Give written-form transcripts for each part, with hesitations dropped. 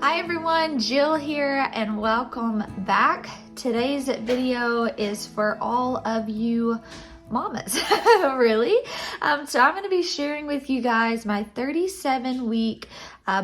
Hi everyone, Jill here and welcome back. Today's video is for all of you mamas, really. So I'm going to be sharing with you guys my 37-week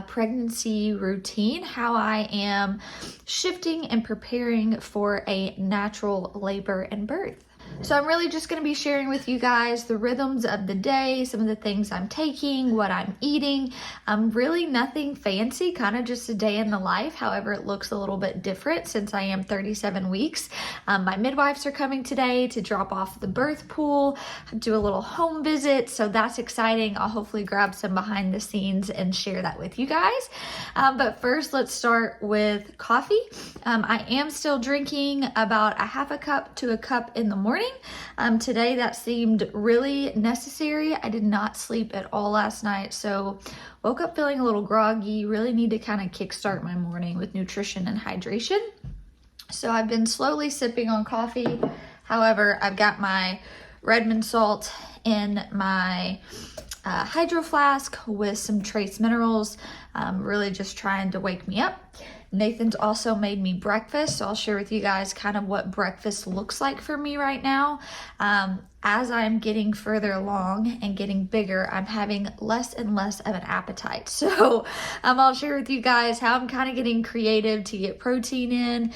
pregnancy routine, how I am shifting and preparing for a natural labor and birth. So I'm really just going to be sharing with you guys the rhythms of the day, some of the things I'm taking, what I'm eating. Really nothing fancy, kind of just a day in the life. However, it looks a little bit different since I am 37 weeks. My midwives are coming today to drop off the birth pool, do a little home visit. So that's exciting. I'll hopefully grab some behind the scenes and share that with you guys. But first, let's start with coffee. I am still drinking about a half a cup to a cup in the morning. Today that seemed really necessary. I did not sleep at all last night, so woke up feeling a little groggy. Really need to kind of kickstart my morning with nutrition and hydration. So I've been slowly sipping on coffee. However, I've got my Redmond salt in my hydro flask with some trace minerals, really just trying to wake me up. Nathan's also made me breakfast, so I'll share with you guys kind of what breakfast looks like for me right now. As I'm getting further along and getting bigger, I'm having less and less of an appetite. So I'll share with you guys how I'm kind of getting creative to get protein in,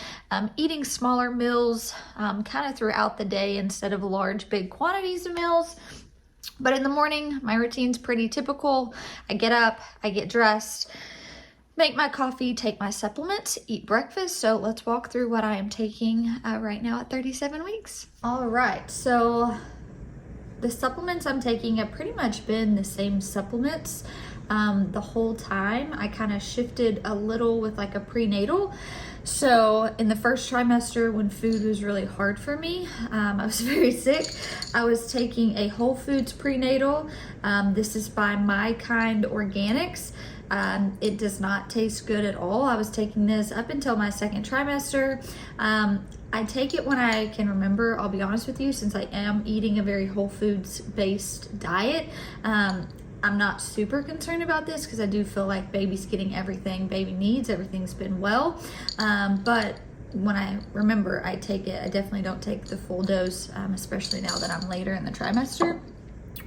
eating smaller meals kind of throughout the day instead of large, big quantities of meals. But in the morning, my routine's pretty typical. I get up, I get dressed, make my coffee, take my supplements, eat breakfast. So let's walk through what I am taking right now at 37 weeks. All right, so the supplements I'm taking have pretty much been the same supplements the whole time. I kind of shifted a little with like a prenatal. So in the first trimester, when food was really hard for me, I was very sick. I was taking a Whole Foods prenatal. This is by My Kind Organics. It does not taste good at all. I was taking this up until my second trimester. I take it when I can remember, I'll be honest with you, since I am eating a very Whole Foods based diet. I'm not super concerned about this because I do feel like baby's getting everything baby needs. Everything's been well. But when I remember, I take it. I definitely don't take the full dose, especially now that I'm later in the trimester.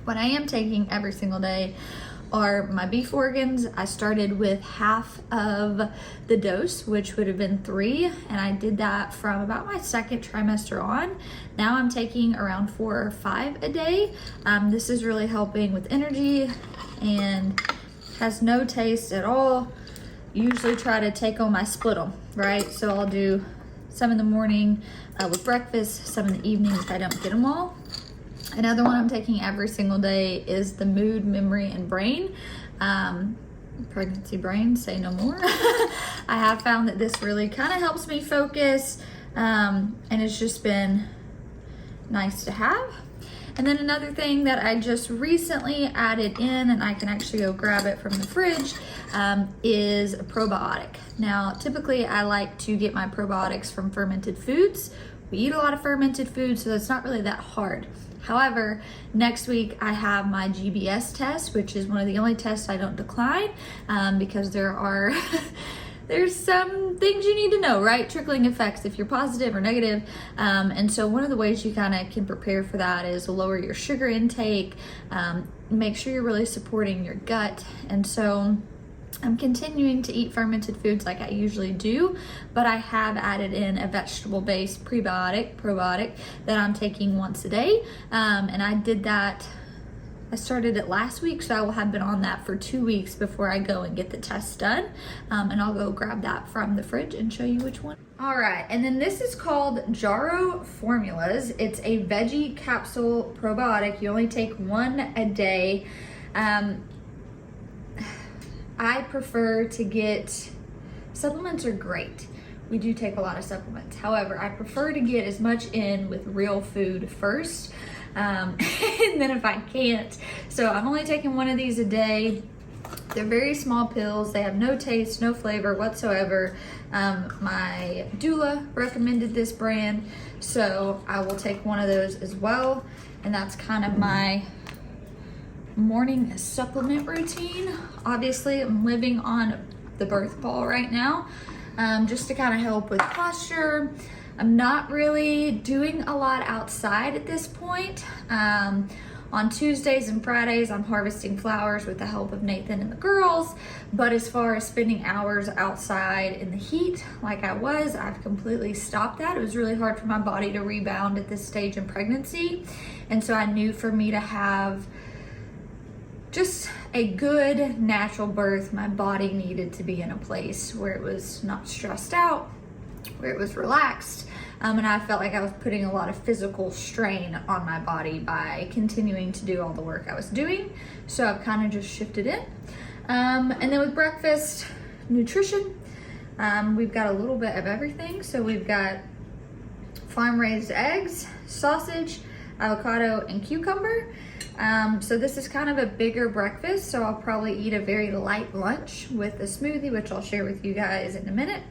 What I am taking every single day are my beef organs. I started with half of the dose, which would have been 3, and I did that from about my second trimester on. Now I'm taking around 4 or 5 a day. This is really helping with energy and has no taste at all. Usually try to take on my split them, right? So I'll do some in the morning with breakfast, some in the evening if I don't get them all. Another one I'm taking every single day is the Mood, Memory, and Brain. Pregnancy brain, say no more. I have found that this really kind of helps me focus, and it's just been nice to have. And then another thing that I just recently added in, and I can actually go grab it from the fridge, is a probiotic. Now, typically I like to get my probiotics from fermented foods. We eat a lot of fermented foods, so it's not really that hard. However, next week I have my GBS test, which is one of the only tests I don't decline because there's some things you need to know, right? Trickling effects if you're positive or negative. And so one of the ways you kind of can prepare for that is lower your sugar intake, make sure you're really supporting your gut. And so I'm continuing to eat fermented foods like I usually do, but I have added in a vegetable-based probiotic that I'm taking once a day. And I did that, I started it last week, so I will have been on that for 2 weeks before I go and get the test done. And I'll go grab that from the fridge and show you which one. All right, and then this is called Jarrow Formulas. It's a veggie capsule probiotic. You only take 1 a day. I prefer to get, supplements are great. We do take a lot of supplements. However, I prefer to get as much in with real food first, and then if I can't. So I'm only taking 1 of these a day. They're very small pills. They have no taste, no flavor whatsoever. My doula recommended this brand, so I will take 1 of those as well. And that's kind of my morning supplement routine. Obviously, I'm living on the birth ball right now, just to kind of help with posture. I'm not really doing a lot outside at this point. On Tuesdays and Fridays, I'm harvesting flowers with the help of Nathan and the girls. But as far as spending hours outside in the heat like I was, I've completely stopped that. It was really hard for my body to rebound at this stage in pregnancy. And so I knew for me to have just a good natural birth, my body needed to be in a place where it was not stressed out, where it was relaxed. And I felt like I was putting a lot of physical strain on my body by continuing to do all the work I was doing. So I've kind of just shifted in. And then with breakfast, nutrition, we've got a little bit of everything. So we've got farm-raised eggs, sausage, avocado, and cucumber. So this is kind of a bigger breakfast. So I'll probably eat a very light lunch with a smoothie, which I'll share with you guys in a minute.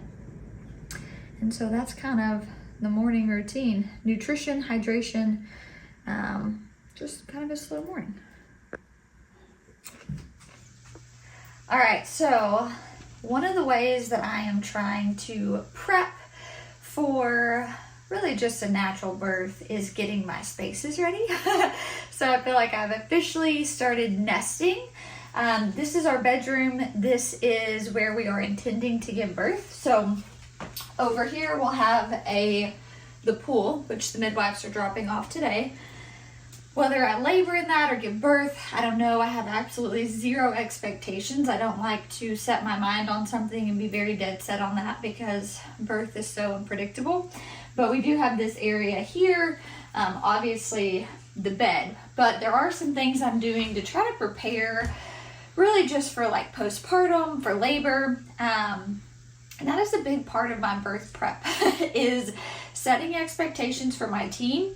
And so that's kind of the morning routine. Nutrition, hydration, just kind of a slow morning. All right, so one of the ways that I am trying to prep for really just a natural birth is getting my spaces ready. So I feel like I've officially started nesting. This is our bedroom. This is where we are intending to give birth. So over here we'll have the pool, which the midwives are dropping off today. Whether I labor in that or give birth, I don't know. I have absolutely zero expectations. I don't like to set my mind on something and be very dead set on that because birth is so unpredictable. But we do have this area here, obviously the bed. But there are some things I'm doing to try to prepare really just for like postpartum, for labor. And that is a big part of my birth prep is setting expectations for my team,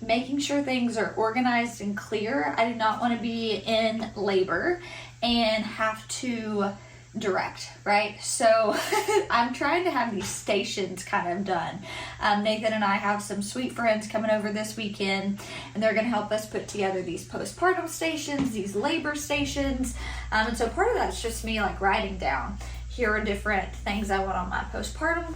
making sure things are organized and clear. I do not want to be in labor and have to direct, right? So I'm trying to have these stations kind of done. Nathan and I have some sweet friends coming over this weekend, and they're going to help us put together these postpartum stations, these labor stations. And so part of that is just me like writing down, here are different things I want on my postpartum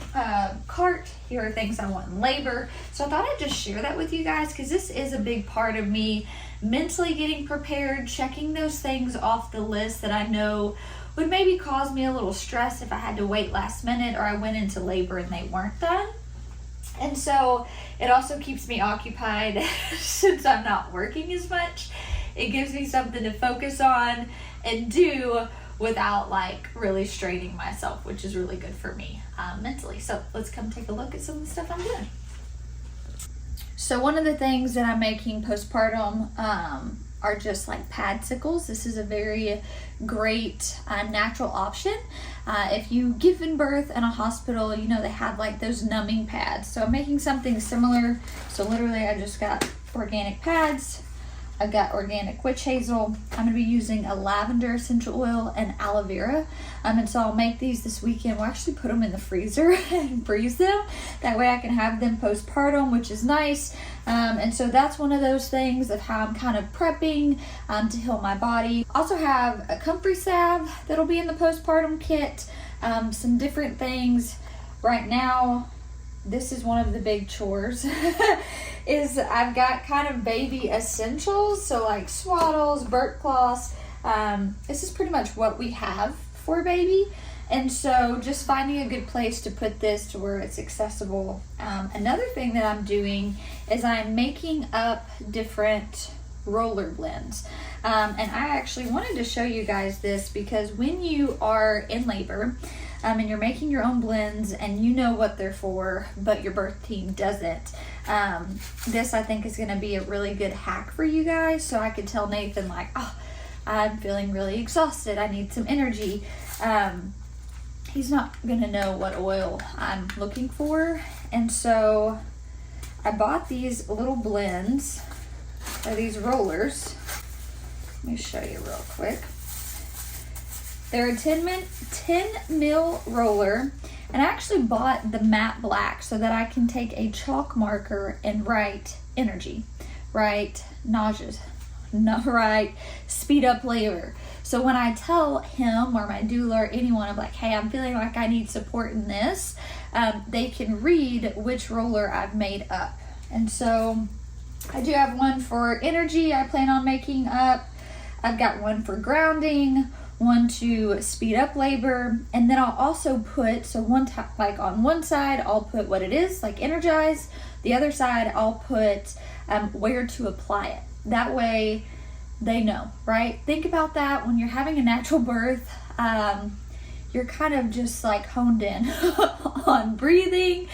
cart. Here are things I want in labor. So I thought I'd just share that with you guys because this is a big part of me mentally getting prepared, checking those things off the list that I know would maybe cause me a little stress if I had to wait last minute or I went into labor and they weren't done. And so it also keeps me occupied since I'm not working as much. It gives me something to focus on and do without like really straining myself, which is really good for me mentally. So let's come take a look at some of the stuff I'm doing. So one of the things that I'm making postpartum are just like padsicles. This is a very great natural option. If you give birth in a hospital, you know they have like those numbing pads. So I'm making something similar. So literally I just got organic pads. I've got organic witch hazel. I'm going to be using a lavender essential oil and aloe vera. And so I'll make these this weekend. We'll actually put them in the freezer and freeze them. That way I can have them postpartum, which is nice. And so that's one of those things of how I'm kind of prepping to heal my body. Also have a comfrey salve that'll be in the postpartum kit. Some different things. Right now, this is one of the big chores is I've got kind of baby essentials, so like swaddles, burp cloths. This is pretty much what we have for baby, and so just finding a good place to put this to where it's accessible. Another thing that I'm doing is I'm making up different roller blends, and I actually wanted to show you guys this because when you are in labor and you're making your own blends and you know what they're for, but your birth team doesn't. This I think is going to be a really good hack for you guys. So I could tell Nathan like, oh, I'm feeling really exhausted. I need some energy. He's not going to know what oil I'm looking for. And so I bought these little blends, or these rollers. Let me show you real quick. They're a 10 mil roller, and I actually bought the matte black so that I can take a chalk marker and write energy, write nauseous, not right, speed up labor. So when I tell him or my doula or anyone, I'm like, hey, I'm feeling like I need support in this, they can read which roller I've made up. And so I do have one for energy I plan on making up. I've got one for grounding, one to speed up labor, and then I'll also put, so like on one side I'll put what it is, like energize. The other side I'll put where to apply it. That way they know, right? Think about that when you're having a natural birth. You're kind of just like honed in on breathing.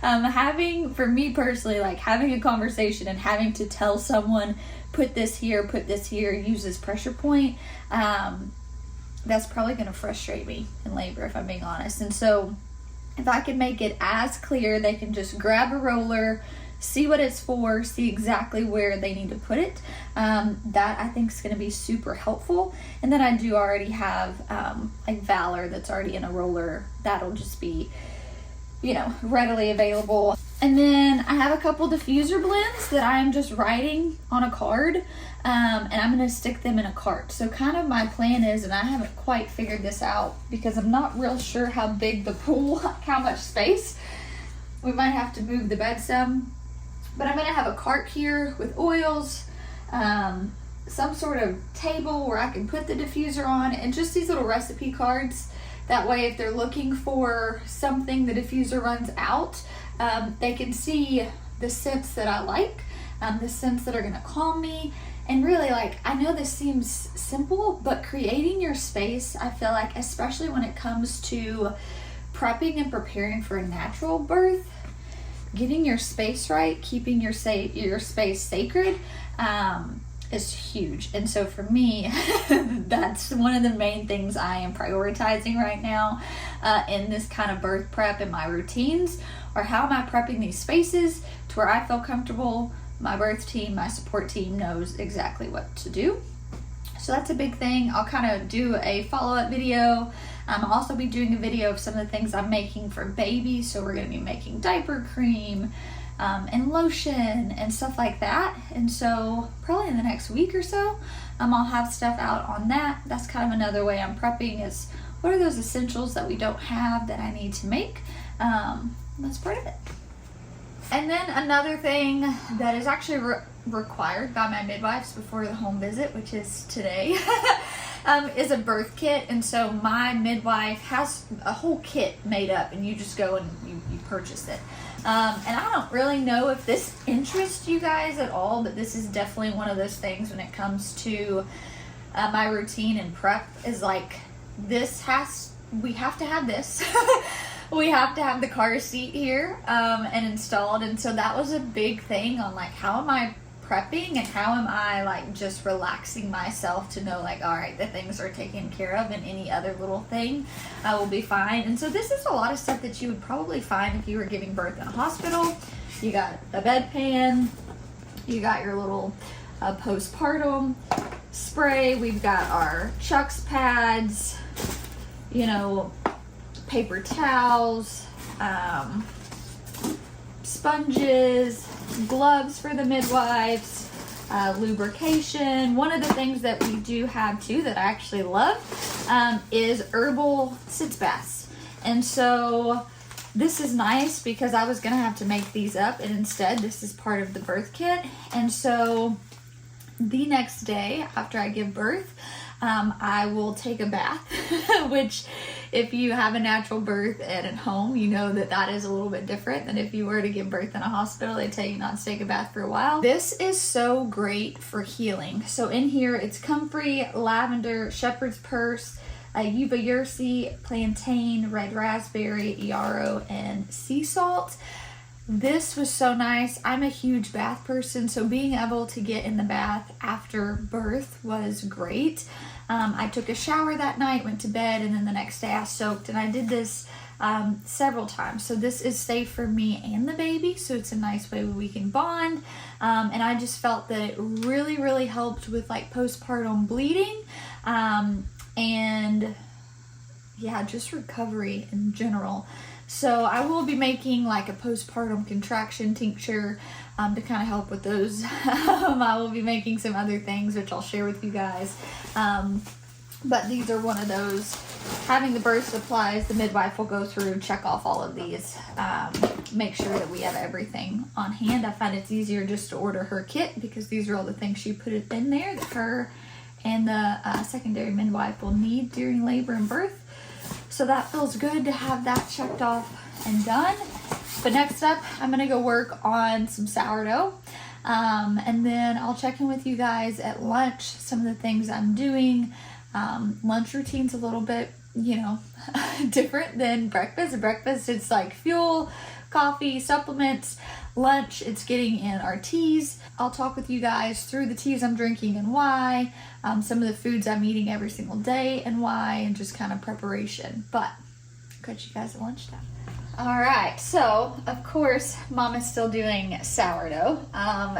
For me personally, like having a conversation and having to tell someone, put this here, use this pressure point, that's probably going to frustrate me in labor, if I'm being honest. And so if I can make it as clear, they can just grab a roller, see what it's for, see exactly where they need to put it. That I think is going to be super helpful. And then I do already have like Valor that's already in a roller. That'll just be, readily available. And then I have a couple diffuser blends that I'm just writing on a card, and I'm going to stick them in a cart. So kind of my plan is, and I haven't quite figured this out because I'm not real sure how big the pool, how much space. We might have to move the bed some. But I'm going to have a cart here with oils, some sort of table where I can put the diffuser on, and just these little recipe cards. That way if they're looking for something the diffuser runs out, they can see the scents that I like, the scents that are going to calm me. And really, like, I know this seems simple, but creating your space, I feel like, especially when it comes to prepping and preparing for a natural birth, getting your space right, keeping your space sacred, is huge. And so for me, that's one of the main things I am prioritizing right now in this kind of birth prep and my routines, or how am I prepping these spaces to where I feel comfortable, my birth team, my support team knows exactly what to do. So that's a big thing. I'll kind of do a follow-up video. I'll also be doing a video of some of the things I'm making for babies. So we're going to be making diaper cream and lotion and stuff like that. And so probably in the next week or so, I'll have stuff out on that. That's kind of another way I'm prepping, is what are those essentials that we don't have that I need to make? That's part of it. And then another thing that is actually required by my midwives before the home visit, which is today, is a birth kit. And so my midwife has a whole kit made up, and you just go and you purchase it. And I don't really know if this interests you guys at all, but this is definitely one of those things when it comes to my routine and prep, is like, we have to have this. We have to have the car seat here and installed. And so that was a big thing on like, how am I prepping and how am I like just relaxing myself to know like, all right, the things are taken care of and any other little thing will be fine. And so this is a lot of stuff that you would probably find if you were giving birth in a hospital. You got a bedpan, you got your little postpartum spray, we've got our Chucks pads, paper towels, sponges, gloves for the midwives, lubrication. One of the things that we do have too that I actually love is Herbal sitz baths. And so this is nice because I was gonna have to make these up, and instead this is part of the birth kit. And so the next day after I give birth, I will take a bath, which if you have a natural birth and at home, you know that is a little bit different than if you were to give birth in a hospital. They tell you not to take a bath for a while. This is so great for healing. So in here, it's comfrey, lavender, shepherd's purse, yuba ursi, plantain, red raspberry, yarrow, and sea salt. This was so nice. I'm a huge bath person, so being able to get in the bath after birth was great. I took a shower that night, went to bed, and then the next day I soaked, and I did this several times. So this is safe for me and the baby, so it's a nice way we can bond. And I just felt that it really, really helped with like postpartum bleeding and yeah, just recovery in general. So I will be making like a postpartum contraction tincture to kind of help with those. I will be making some other things which I'll share with you guys. But these are one of those. Having the birth supplies, the midwife will go through and check off all of these. Make sure that we have everything on hand. I find it's easier just to order her kit because these are all the things she put in there that her and the secondary midwife will need during labor and birth. So that feels good to have that checked off and done. But next up, I'm gonna go work on some sourdough. And then I'll check in with you guys at lunch, some of the things I'm doing. Lunch routine's a little bit, different than breakfast. At breakfast, it's like fuel, coffee, supplements. Lunch, it's getting in our teas. I'll talk with you guys through the teas I'm drinking and why, some of the foods I'm eating every single day and why, and just kind of preparation. But I'll catch you guys at lunchtime. All right, so of course, Mom is still doing sourdough.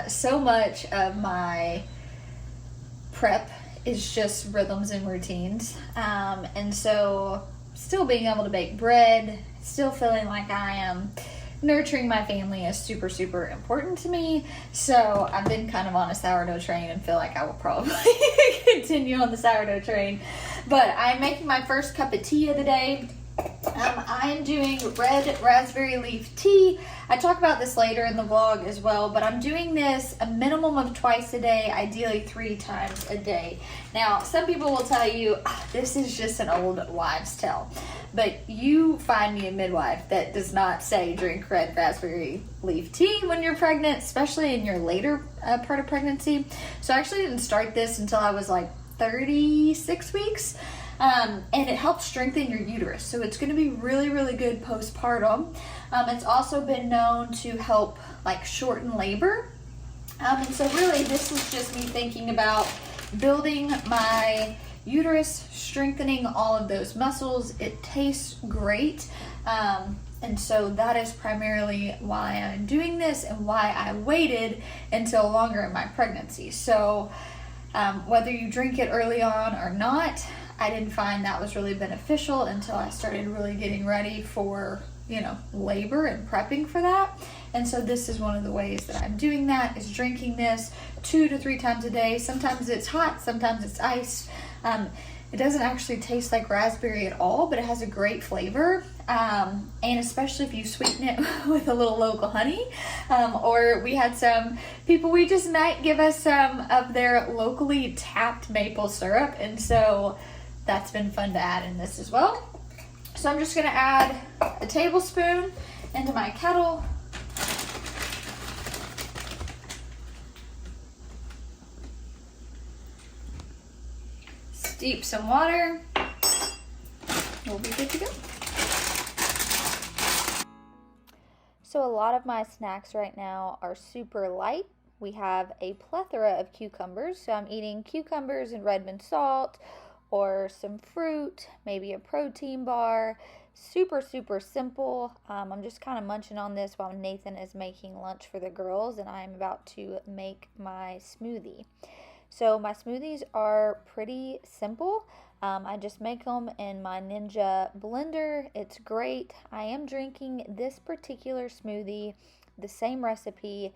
So much of my prep is just rhythms and routines. And so still being able to bake bread, still feeling like I am nurturing my family is super, super important to me. So I've been kind of on a sourdough train and feel like I will probably continue on the sourdough train. But I'm making my first cup of tea of the day. I am doing red raspberry leaf tea. I talk about this later in the vlog as well, but I'm doing this a minimum of twice a day, ideally 3 times a day. Now, some people will tell you, this is just an old wives' tale, but you find me a midwife that does not say drink red raspberry leaf tea when you're pregnant, especially in your later part of pregnancy. So I actually didn't start this until I was like 36 weeks. And it helps strengthen your uterus. So it's going to be really, really good postpartum. It's also been known to help like shorten labor. And so really this is just me thinking about building my uterus, strengthening all of those muscles. It tastes great. And so that is primarily why I'm doing this and why I waited until longer in my pregnancy. So whether you drink it early on or not, I didn't find that was really beneficial until I started really getting ready for, labor and prepping for that. And so this is one of the ways that I'm doing that, is drinking this 2 to 3 times a day. Sometimes it's hot, sometimes it's iced. It doesn't actually taste like raspberry at all, but it has a great flavor. And especially if you sweeten it with a little local honey. Or we had some people we just met give us some of their locally tapped maple syrup. And so that's been fun to add in this as well. So I'm just going to add a tablespoon into my kettle. Steep some water. We'll be good to go. So a lot of my snacks right now are super light. We have a plethora of cucumbers. So I'm eating cucumbers and Redmond salt, or some fruit, maybe a protein bar. Super, super simple. I'm just kind of munching on this while Nathan is making lunch for the girls, and I'm about to make my smoothie. So my smoothies are pretty simple. I just make them in my Ninja blender. It's great. I am drinking this particular smoothie, the same recipe,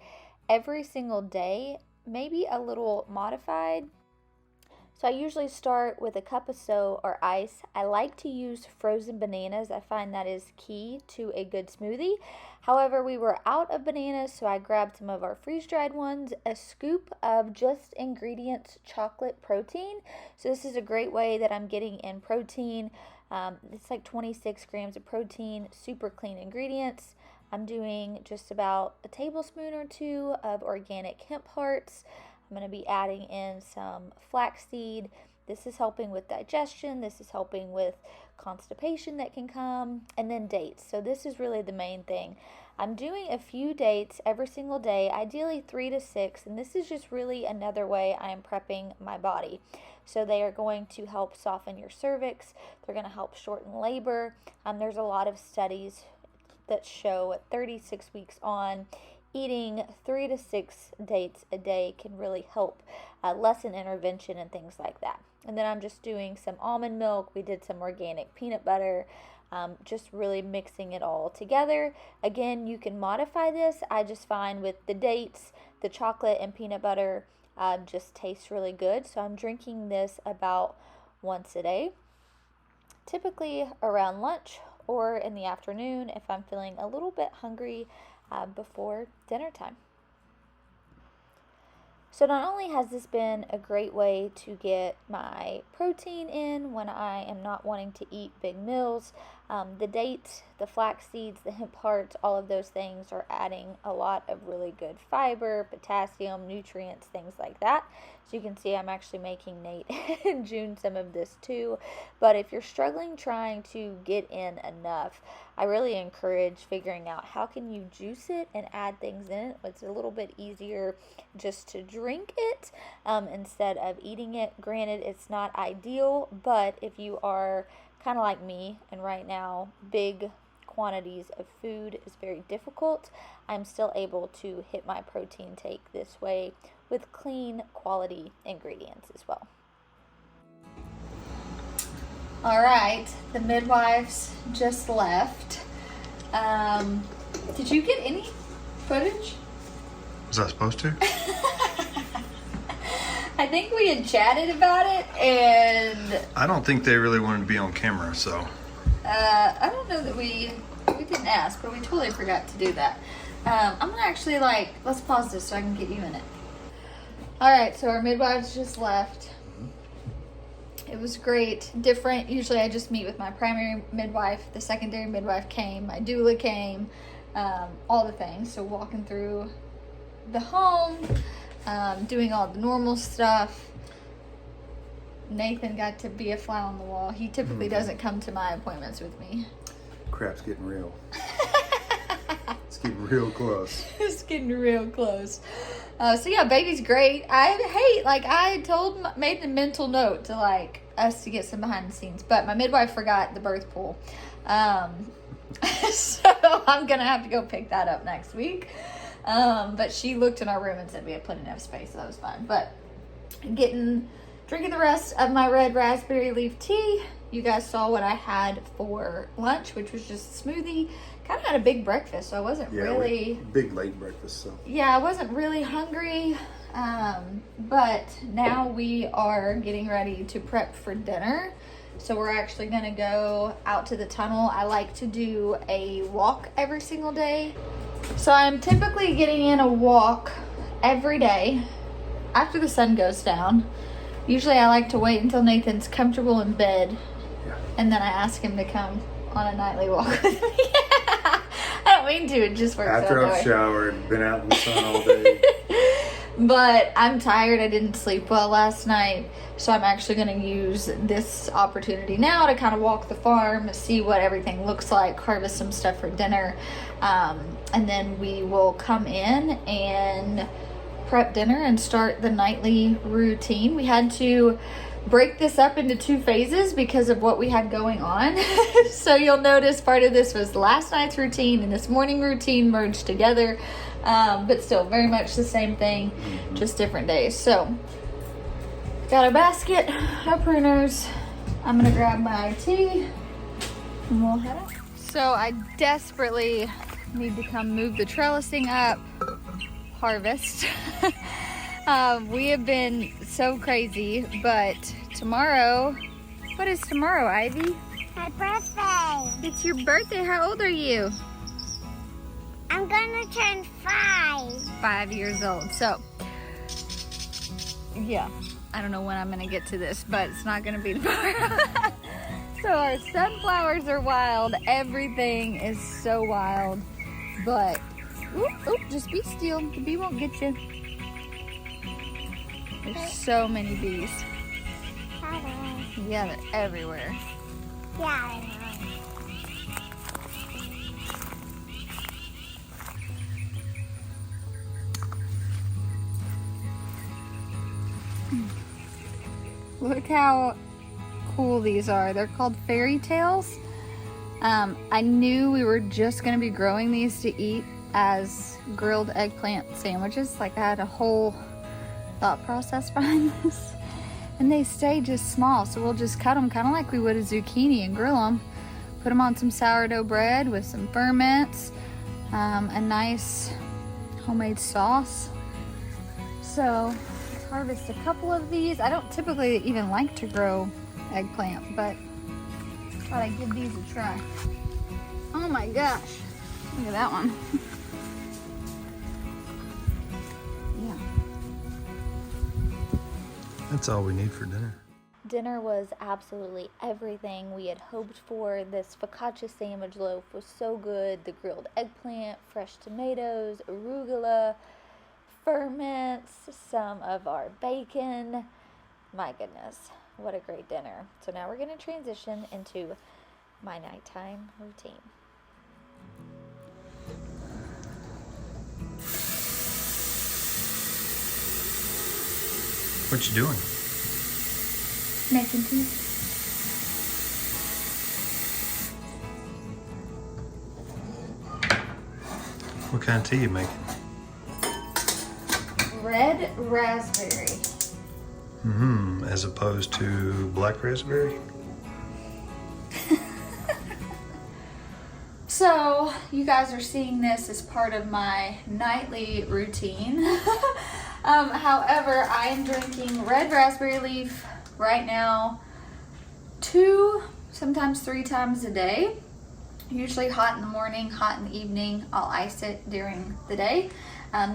every single day, maybe a little modified. So I usually start with a cup of soda or ice. I like to use frozen bananas. I find that is key to a good smoothie. However, we were out of bananas, so I grabbed some of our freeze-dried ones, a scoop of just ingredients chocolate protein. So this is a great way that I'm getting in protein. It's like 26 grams of protein, super clean ingredients. I'm doing just about a tablespoon or 2 of organic hemp hearts. I'm going to be adding in some flaxseed. This is helping with digestion. This is helping with constipation that can come. And then dates. So this is really the main thing. I'm doing a few dates every single day, ideally 3 to 6. And this is just really another way I am prepping my body. So they are going to help soften your cervix. They're going to help shorten labor. There's a lot of studies that show at 36 weeks on, eating 3 to 6 dates a day can really help lessen intervention and things like that. And then I'm just doing some almond milk. We did some organic peanut butter. just really mixing it all together. Again, you can modify this. I just find with the dates, the chocolate and peanut butter just tastes really good. So I'm drinking this about once a day, typically around lunch or in the afternoon if I'm feeling a little bit hungry before dinner time. So not only has this been a great way to get my protein in when I am not wanting to eat big meals, the dates, the flax seeds, the hemp hearts, all of those things are adding a lot of really good fiber, potassium, nutrients, things like that. So you can see I'm actually making Nate and June some of this too. But if you're struggling trying to get in enough, I really encourage figuring out how can you juice it and add things in it. It's a little bit easier just to drink it instead of eating it. Granted, it's not ideal, but if you are kind of like me and right now big quantities of food is very difficult, I'm still able to hit my protein take this way with clean quality ingredients as well. All right, the midwives just left. Did you get any footage? Was I supposed to? I think we had chatted about it, and I don't think they really wanted to be on camera, so. I don't know that we didn't ask, but we totally forgot to do that. I'm gonna actually let's pause this so I can get you in it. All right, so our midwives just left. It was great, different. Usually I just meet with my primary midwife, the secondary midwife came, my doula came, all the things. So walking through the home, doing all the normal stuff. Nathan got to be a fly on the wall. He typically doesn't come to my appointments with me. Crap's getting real. It's getting real close. It's getting real close. So yeah, baby's great. I made a mental note to us to get some behind the scenes, but my midwife forgot the birth pool. So I'm gonna have to go pick that up next week. But she looked in our room and said we had plenty enough space, so that was fine. But drinking the rest of my red raspberry leaf tea. You guys saw what I had for lunch, which was just a smoothie. Kind of had a big breakfast, so I wasn't really... Big late breakfast, so... Yeah, I wasn't really hungry, but now we are getting ready to prep for dinner. So we're actually going to go out to the tunnel. I like to do a walk every single day. So I'm typically getting in a walk every day after the sun goes down. Usually I like to wait until Nathan's comfortable in bed, and then I ask him to come on a nightly walk with me. I don't mean to, it just works after out I've showered, been out in the sun all day. But I'm tired, I didn't sleep well last night, so I'm actually going to use this opportunity now to kind of walk the farm, see what everything looks like, harvest some stuff for dinner, and then we will come in and prep dinner and start the nightly routine. We had to break this up into 2 phases because of what we had going on. So you'll notice part of this was last night's routine and this morning routine merged together, but still very much the same thing, just different days. So got our basket, our pruners. I'm gonna grab my tea and we'll head out. So I desperately need to come move the trellising up, harvest. We have been so crazy, but tomorrow, what is tomorrow, Ivy? My birthday. It's your birthday. How old are you? I'm gonna turn 5. 5 years old. So, yeah, I don't know when I'm gonna get to this, but it's not gonna be tomorrow. So our sunflowers are wild. Everything is so wild, but just be still. The bee won't get you. There's so many bees. Yeah, they're everywhere. Yeah, I know. Look how cool these are. They're called fairy tales. I knew we were just going to be growing these to eat as grilled eggplant sandwiches. I had a whole thought process behind this. And they stay just small, so we'll just cut them kind of like we would a zucchini and grill them. put them on some sourdough bread with some ferments, a nice homemade sauce. So let's harvest a couple of these. I don't typically even like to grow eggplant, but thought I'd give these a try. Oh my gosh, look at that one. Yeah. That's all we need for dinner. Dinner was absolutely everything we had hoped for. This focaccia sandwich loaf was so good. The grilled eggplant, fresh tomatoes, arugula, ferments, some of our bacon. My goodness, what a great dinner. So now we're going to transition into my nighttime routine. What you doing? Making tea. What kind of tea you making? Red raspberry. As opposed to black raspberry? So, you guys are seeing this as part of my nightly routine. However, I am drinking red raspberry leaf right now 2, sometimes 3 times a day. Usually hot in the morning, hot in the evening. I'll ice it during the day.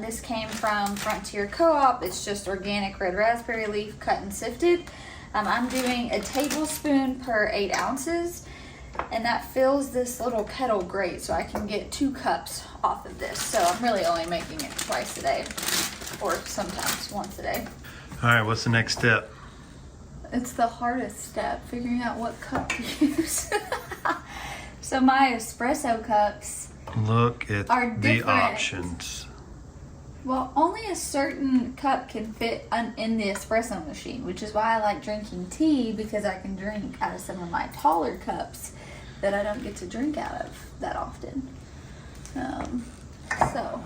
This came from Frontier Co-op. It's just organic red raspberry leaf cut and sifted. I'm doing a tablespoon per 8 ounces. And that fills this little kettle great, so I can get 2 cups off of this. So I'm really only making it twice a day, or sometimes once a day. All right, what's the next step? It's the hardest step, figuring out what cup to use. So my espresso cups Look at are the different. options. Well, only a certain cup can fit in the espresso machine, which is why I like drinking tea, because I can drink out of some of my taller cups that I don't get to drink out of that often. So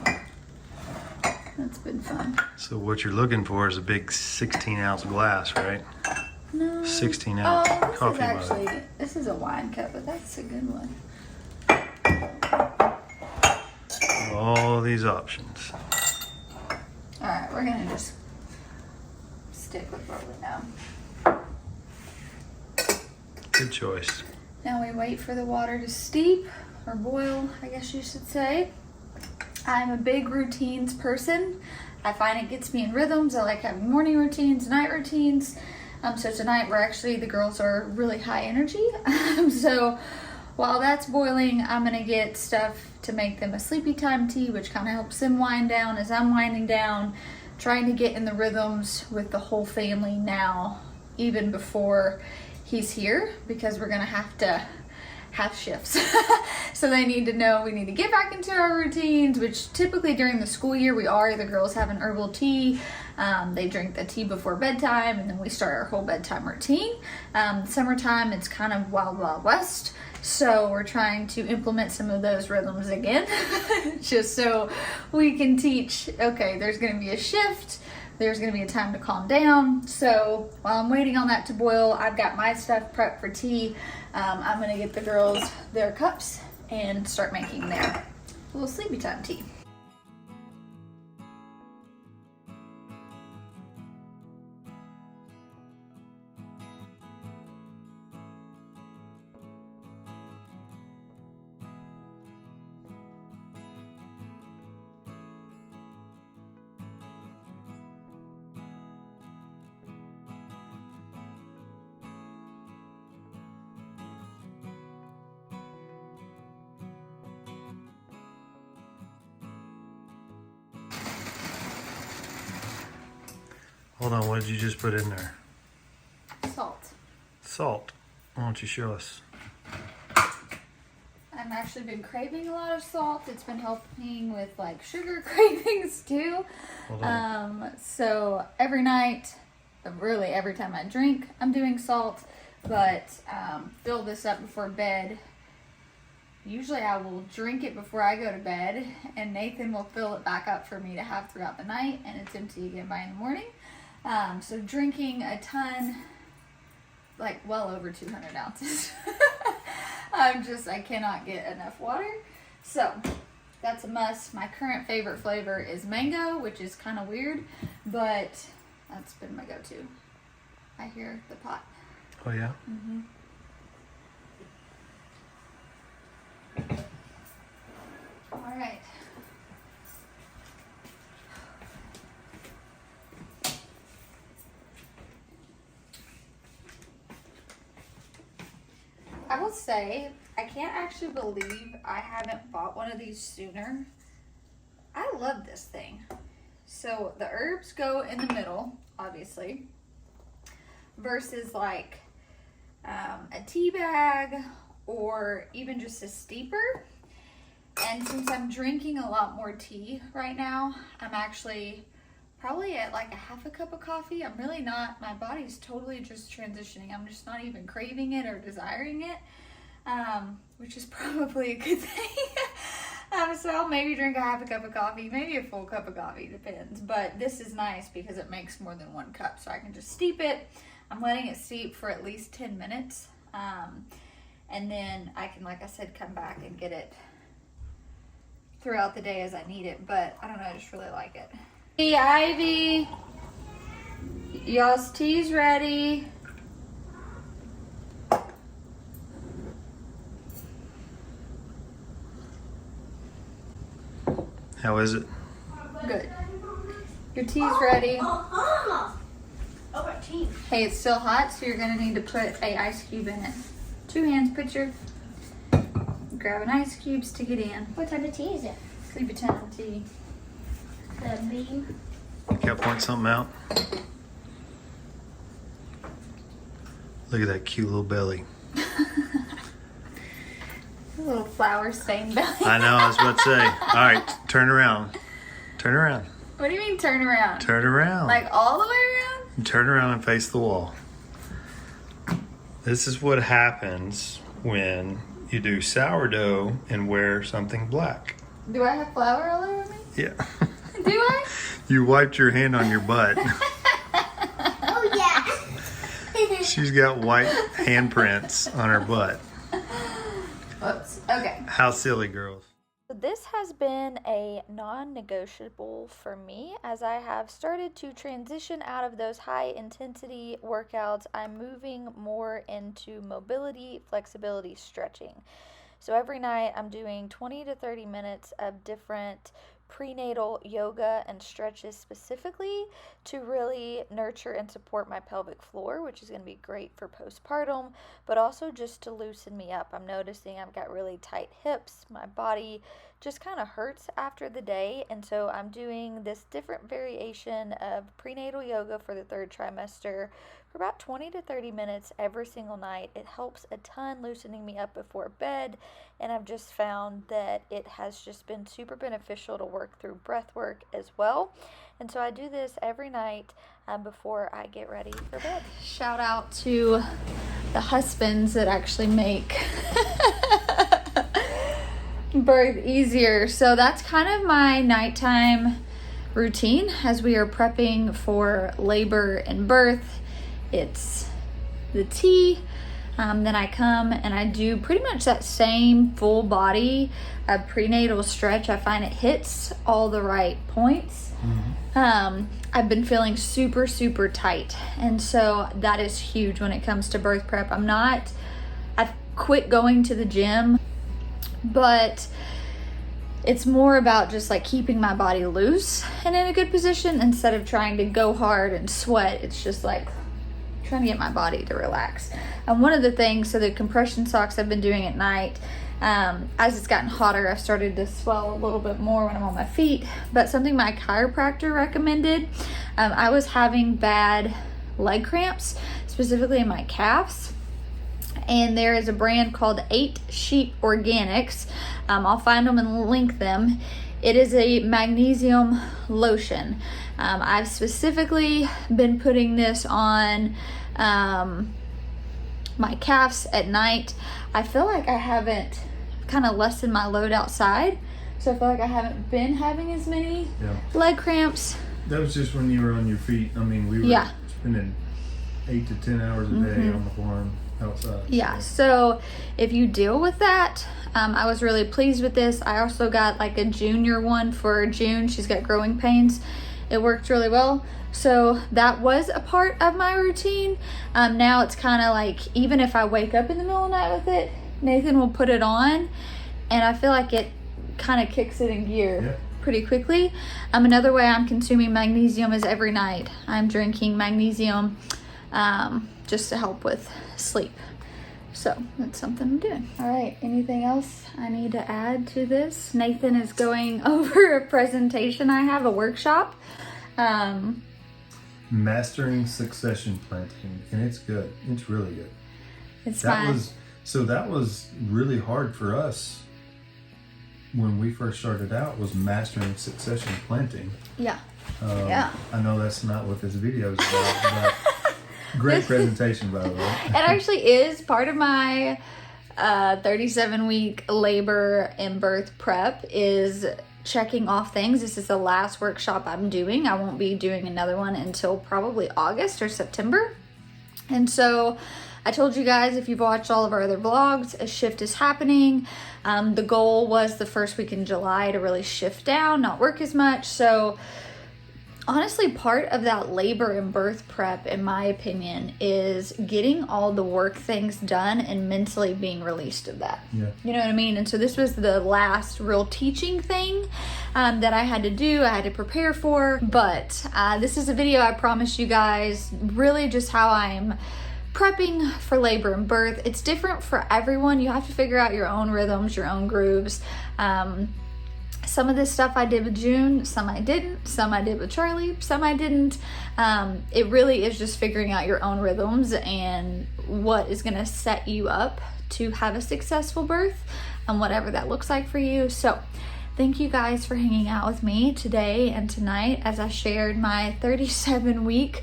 that's been fun. So what you're looking for is a big 16-ounce glass, right? No. 16-ounce this coffee is actually, mug. this is a wine cup, but that's a good one. All these options. All right, we're gonna just stick with what we know. Good choice. Now we wait for the water to steep, or boil, I guess you should say. I'm a big routines person. I find it gets me in rhythms. I like having morning routines, night routines. So tonight the girls are really high energy. So while that's boiling, I'm gonna get stuff to make them a sleepy time tea, which kind of helps them wind down as I'm winding down, trying to get in the rhythms with the whole family now, even before he's here, because we're gonna have to have shifts. So they need to know we need to get back into our routines, which typically during the school year we are. The girls have an herbal tea. They drink the tea before bedtime, and then we start our whole bedtime routine. Summertime, it's kind of wild, wild west. So we're trying to implement some of those rhythms again, just so we can teach, okay, there's gonna be a shift, there's gonna be a time to calm down. So while I'm waiting on that to boil, I've got my stuff prepped for tea. I'm gonna get the girls their cups and start making their little sleepy time tea. Hold on, what did you just put in there? Salt. Salt. Why don't you show us? I've actually been craving a lot of salt. It's been helping with like sugar cravings too. Hold on. So every night, really every time I drink, I'm doing salt, but fill this up before bed. Usually I will drink it before I go to bed, and Nathan will fill it back up for me to have throughout the night, and it's empty again by in the morning. So drinking a ton, like well over 200 ounces I cannot get enough water. So that's a must. My current favorite flavor is mango, which is kind of weird, but that's been my go-to. I hear the pot. Oh yeah? Mm-hmm. All right. I will say, I can't actually believe I haven't bought one of these sooner. I love this thing. So the herbs go in the middle, obviously, versus like a tea bag or even just a steeper. And since I'm drinking a lot more tea right now, I'm actually probably at like a half a cup of coffee. I'm really not, my body's totally just transitioning. I'm just not even craving it or desiring it, which is probably a good thing. So I'll maybe drink a half a cup of coffee, maybe a full cup of coffee, depends. But this is nice because it makes more than 1 cup. So I can just steep it. I'm letting it steep for at least 10 minutes. And then I can, like I said, come back and get it throughout the day as I need it. But I don't know, I just really like it. Hey, Ivy, y'all's tea's ready. How is it? Good. Your tea's ready. Oh, tea. Hey, it's still hot, so you're gonna need to put a ice cube in it. 2 hands, put your, grab an ice cube, stick it in. What type of tea is it? Sleepy time tea. The bean. Gotta point something out. Look at that cute little belly. A little flower stained belly. I know, I was about to say. All right, turn around. Turn around. What do you mean turn around? Turn around. Like all the way around? Turn around and face the wall. This is what happens when you do sourdough and wear something black. Do I have flour all over me? Yeah. Do I? You wiped your hand on your butt. Oh, yeah. She's got white handprints on her butt. Whoops. Okay. How silly, girls. This has been a non-negotiable for me as I have started to transition out of those high intensity workouts. I'm moving more into mobility, flexibility, stretching. So every night I'm doing 20 to 30 minutes of different prenatal yoga and stretches specifically to really nurture and support my pelvic floor, which is going to be great for postpartum, but also just to loosen me up. I'm noticing I've got really tight hips. My body just kind of hurts after the day, and so I'm doing this different variation of prenatal yoga for the 3rd trimester for about 20 to 30 minutes every single night. It helps a ton loosening me up before bed, and I've just found that it has just been super beneficial to work through breath work as well. And so I do this every night before I get ready for bed. Shout out to the husbands that actually make birth easier. So that's kind of my nighttime routine as we are prepping for labor and birth. It's the tea, then I come and I do pretty much that same full body prenatal stretch. I find it hits all the right points. I've been feeling super tight, and so that is huge when it comes to birth prep. I've quit going to the gym, but it's more about just like keeping my body loose and in a good position instead of trying to go hard and sweat. It's just like trying to get my body to relax. And one of the things, so the compression socks I've been doing at night, as it's gotten hotter, I've started to swell a little bit more when I'm on my feet. But something my chiropractor recommended, I was having bad leg cramps, specifically in my calves. And there is a brand called 8 Sheep Organics. I'll find them and link them. It is a magnesium lotion. I've specifically been putting this on my calves at night. I feel like I haven't kind of lessened my load outside, so I feel like I haven't been having as many leg cramps. That was just when you were on your feet. I mean, we were spending 8 to 10 hours a day on the farm. helps us. Yeah, so if you deal with that, I was really pleased with this. I also got like a junior one for June. She's got growing pains. It worked really well. So that was a part of my routine. Now it's kind of like, even if I wake up in the middle of the night with it, Nathan will put it on, and I feel like it kind of kicks it in gear pretty quickly. Another way I'm consuming magnesium is every night. I'm drinking magnesium just to help with sleep. So that's something I'm doing. All right, anything else I need to add to this? Nathan is going over a presentation I have, a workshop. Mastering succession planting, and it's good. It's really good. It's that fine. That was really hard for us when we first started out, was mastering succession planting. Yeah. I know that's not what this video is about, but great presentation, by the way. It actually is part of my 37-week labor and birth prep, is checking off things. This is the last workshop I'm doing. I won't be doing another one until probably August or September. And so I told you guys, if you've watched all of our other vlogs, a shift is happening. The goal was the first week in July to really shift down, not work as much. So honestly, part of that labor and birth prep, in my opinion, is getting all the work things done and mentally being released of that. Yeah. You know what I mean? And so this was the last real teaching thing that I had to do, I had to prepare for. But this is a video I promised you guys, really just how I'm prepping for labor and birth. It's different for everyone. You have to figure out your own rhythms, your own grooves. Some of this stuff I did with June, some I didn't, some I did with Charlie, some I didn't. It really is just figuring out your own rhythms and what is going to set you up to have a successful birth, and whatever that looks like for you. So thank you guys for hanging out with me today and tonight as I shared my 37-week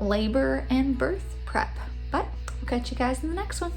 labor and birth prep. But we'll catch you guys in the next one.